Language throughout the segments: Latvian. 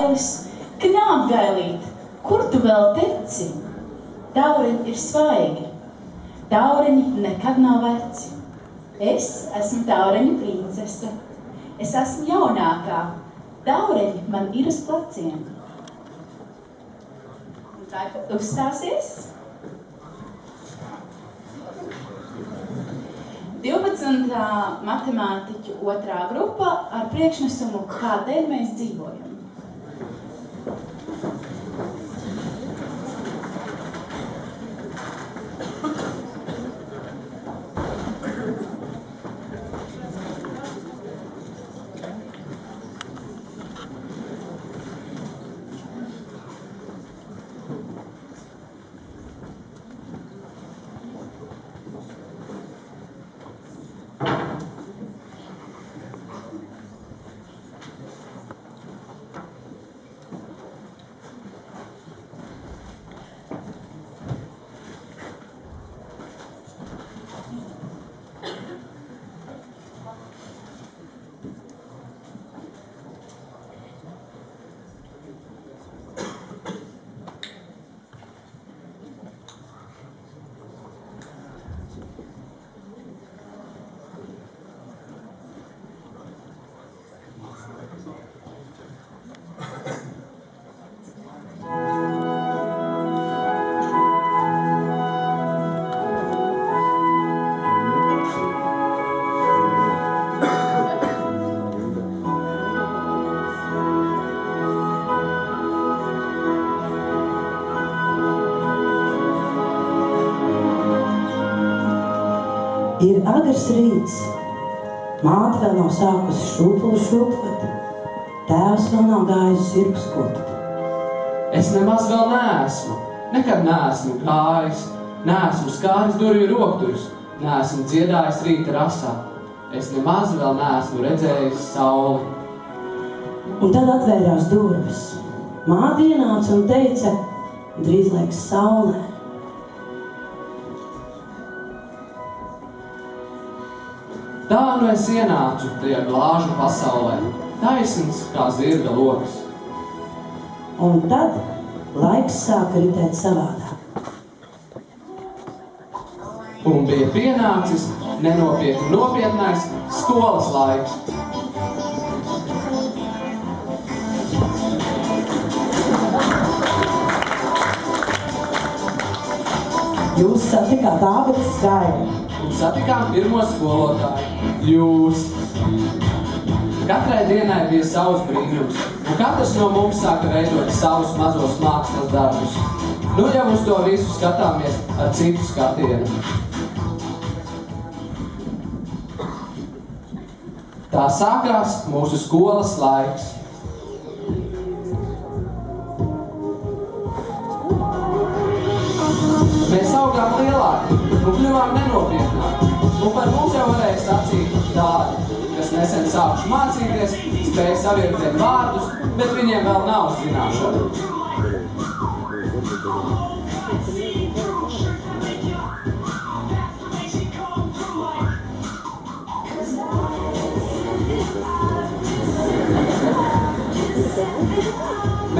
Ka neapgailīt, kur tu vēl teci? Daureņi ir svaigi, daureņi nekad nav veci. Es esmu daureņu princese, es esmu jaunākā, daureņi man ir uz pleciem. Un tagad uzstāsies 12. matemātiķu 2. grupa ar priekšnesumu Kādēļ mēs dzīvojam. Ir agrs rīts, māte vēl nav sākusi šūpuli šūpot, tēvs vēl nav gājis zirgskot. Es nemaz vēl neesmu, nekad neesmu gājis, neesmu skāris durvju roktuļus, neesmu dziedājis rīta rasā. Es nemaz vēl neesmu redzējis sauli. Un tad atvērās durvis. Māte ienāca un teica, drīz laiks saulē. Tā nu es ienācu tajā glāžu pasaulē, taisns kā zirga loks. Un tad laiks sāka ritēt savādāk. Un bija pienācis nopietnais skolas laiks. Jūs satikāt Ābetes Skaili. Un satikām pirmo skolotāju, jūs. Katrai dienai bija savs brīnums, un katrs no mums sāka veidot savus mazos mākslas darbus. Nu jau uz to visu skatāmies ar citu skatienu. Tā sākās mūsu skolas laiks. Mēs augām lielāki un kļuvām nenopietnāki, un par mums jau varēja sacīt tādi, kas nesen sākuši mācīties, spēja savietēt vārdus, bet viņiem vēl nav zināšanu.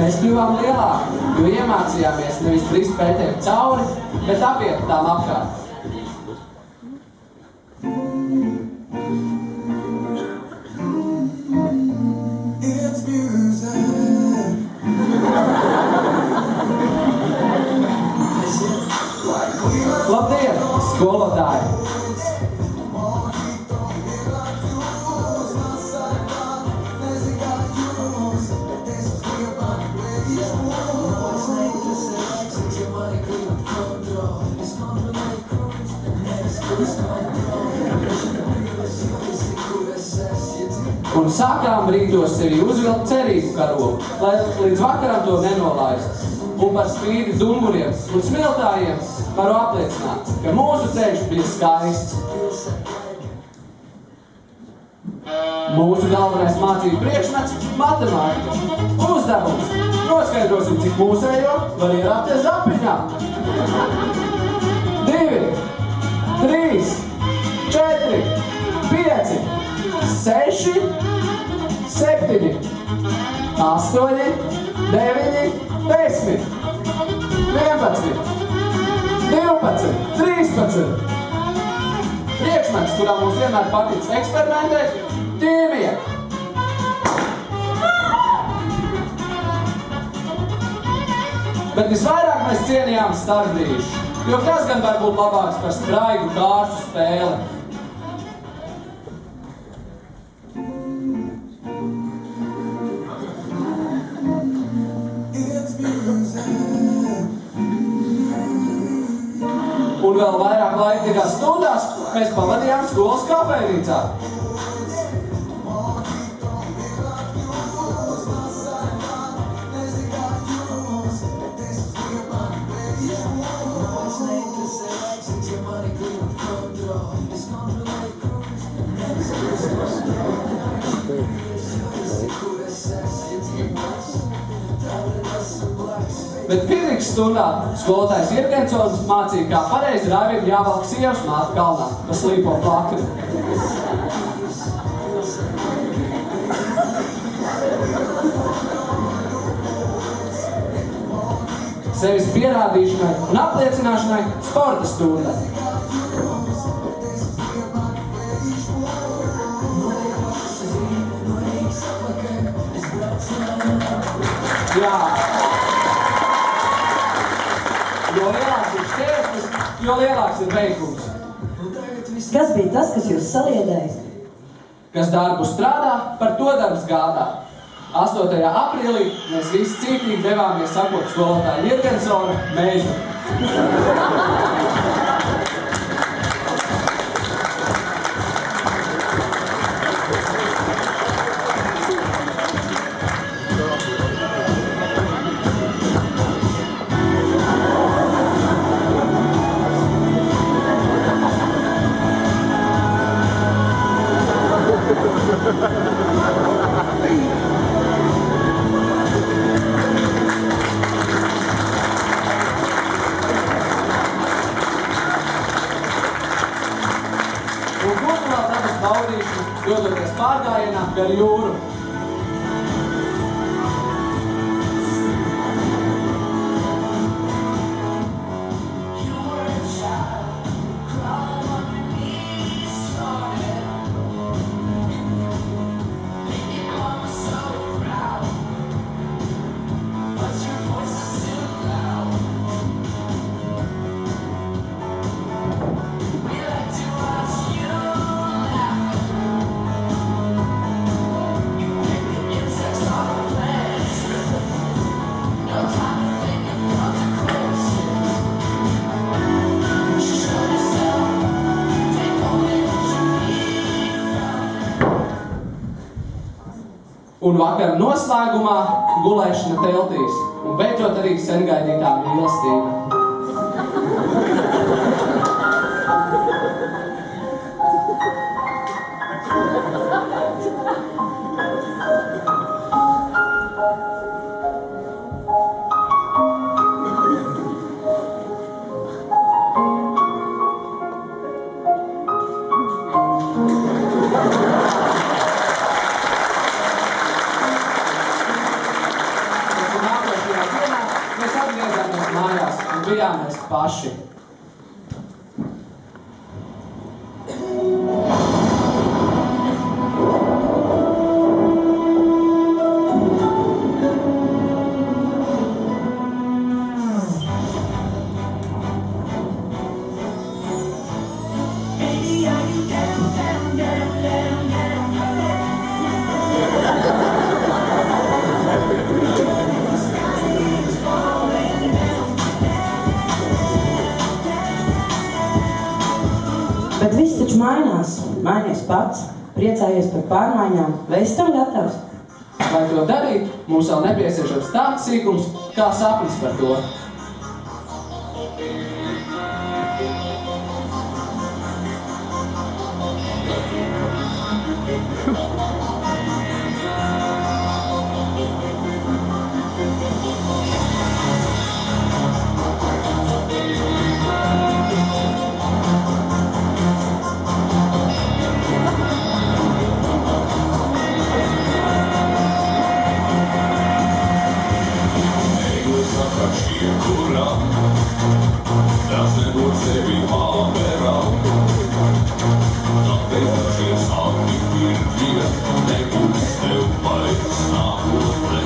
Mēs kļuvām lielāki, jo iemācījāmies nevis brist pētēm cauri, bet apiet tām apkārt. Labdien, skolotāji! Un sākām brīdos sevi uzvilkt cerību karogu, lai līdz vakaram to nenolaist. Un par spīti dumburiem un smiltājiem varu apliecināt, ka mūsu ceļš bija skaists. Mūsu galvenais mācību priekšmets – matemātika. Uzdevums – noskaidrosim, cik mūsējo var ierāpties zapiņā. 2, 3, 4, 5, 6, 7, 8, 9, 10, 11, 12, 13. Priekšmets, kurā mums vienmēr patīc eksperimentēt, ķīmija. Bet visvairāk mēs cienījām starpbrīžu, jo kas gan var būt labāks par spraigu kārtu spēli? Un vēl vairāk laicīgās stundās mēs pavadījām skolas kafejnīcā. Bet fizikas stundā skolotājs Jirgensons mācīja, kā pareizi rāvīgi jāvalk sievas māte kalnā pa slīpo plakni. Sevis pierādīšanai un apliecināšanai sporta stunda. Jā. Jo lielāks ir šķērslis, jo lielāks ir veikums. Kas bija tas, kas jūs saliedēja? Kas darbu strādā, par to darbs gādā. 8. aprīlī mēs visi cītīgi devāmies sakot skolotāju Jirgensona mežu. Dodoties pārgājienā gar jūru. Un vakar noslēgumā gulēšana teltīs. Un beidzot arī sengaidītā mīlestība. Mēs atgriezāmies mājās un bijām mēs paši. Bet viss taču mainās. Mainies pats, priecājies par pārmaiņām. Vai esi tam gatavs? Lai to darīt, mums vēl nepieciešams tāds sīkums, kā sapnis par to. jebkurā, tas nebūtu sevi pārverā. Tāpēc šie sapņi pirmie nebūs tev vairs nākotnē.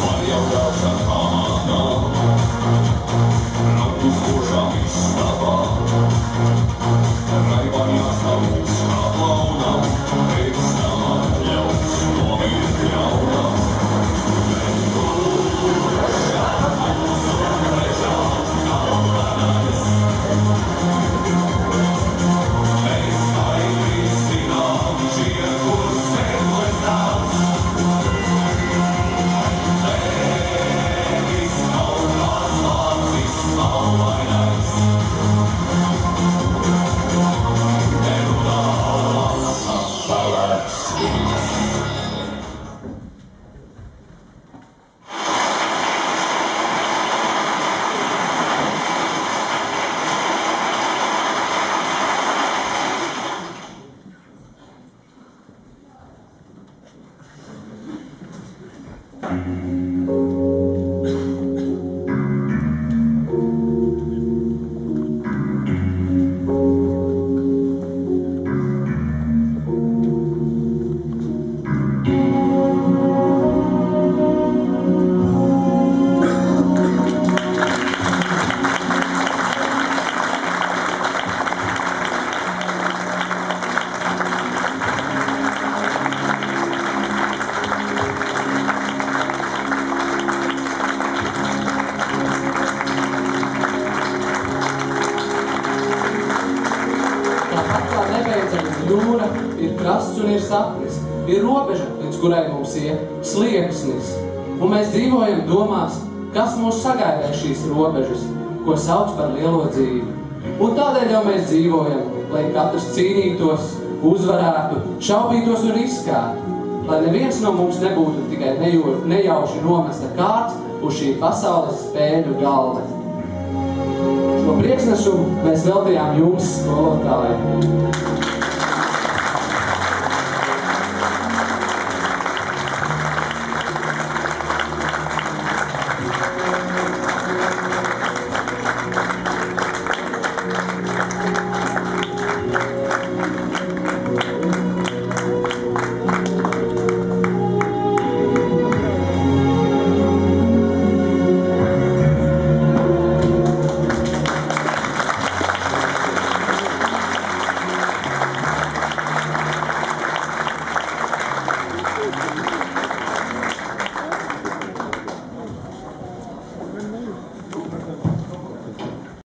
Var jau daudz ar kādā, nav uzkošā istabā. Raibām jāstāv mums kā plaunām, pēc tam atļauts nomirt ļaunām. Jūra ir krasts un ir sapnis, ir robeža, līdz kurai mums iet slieksnis. Un mēs dzīvojam domās, kas mūs sagaida šīs robežas, ko sauc par lielo dzīvi. Un tādēļ jau mēs dzīvojam, lai katrs cīnītos, uzvarētu, šaubītos un riskētu, lai neviens no mums nebūtu tikai nejauši nomesta kārts uz šī pasaules spēļu galda. Šo priekšnesumu mēs veltījām jums, skolotāji.